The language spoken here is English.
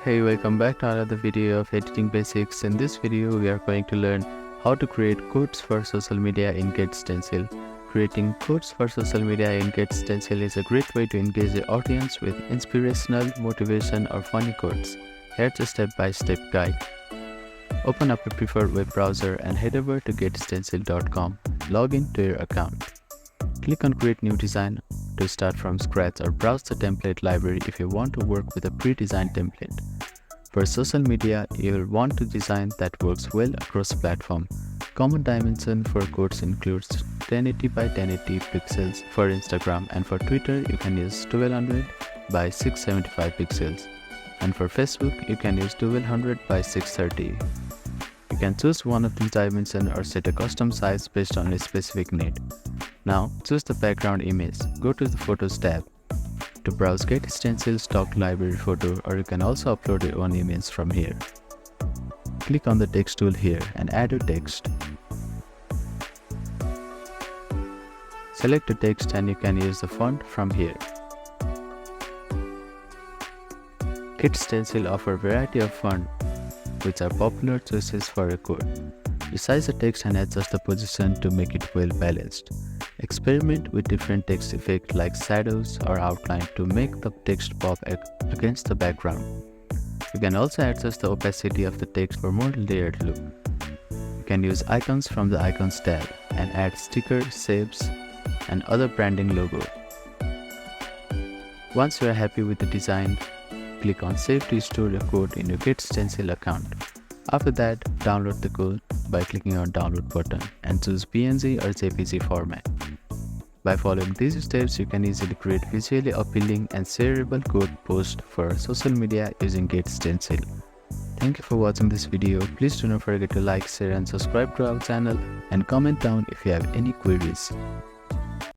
Hey, welcome back to another video of editing basics. In this video, we are going to learn how to create quotes for social media in GetStencil. Creating quotes for social media in GetStencil is a great way to engage the audience with inspirational, motivation, or funny quotes. Here's a step-by-step guide. Open up your preferred web browser and head over to getstencil.com. Log in to your account. Click on Create New Design to start from scratch, or browse the template library if you want to work with a pre-designed template. For social media, you will want to design that works well across platform. Common dimension for quotes includes 1080 by 1080 pixels for Instagram, and for Twitter you can use 1200 by 675 pixels, and for Facebook you can use 1200 by 630. You can choose one of these dimensions or set a custom size based on a specific need. Now choose the background image. Go to the Photos tab to browse GetStencil stock library photo, or you can also upload your own image from here. Click on the text tool here and add your text. Select the text and you can use the font from here. GetStencil offers a variety of fonts which are popular choices for a quote. Resize the text and adjust the position to make it well balanced. Experiment with different text effects like shadows or outline to make the text pop against the background. You can also adjust the opacity of the text for more layered look. You can use icons from the Icons tab and add stickers, shapes, and other branding logo. Once you are happy with the design, click on Save to store your code in your GetStencil account. After that, download the code by clicking on Download button and choose PNG or JPG format. By following these steps, you can easily create visually appealing and shareable code posts for social media using GetStencil. Thank you for watching this video. Please do not forget to like, share, and subscribe to our channel, and comment down if you have any queries.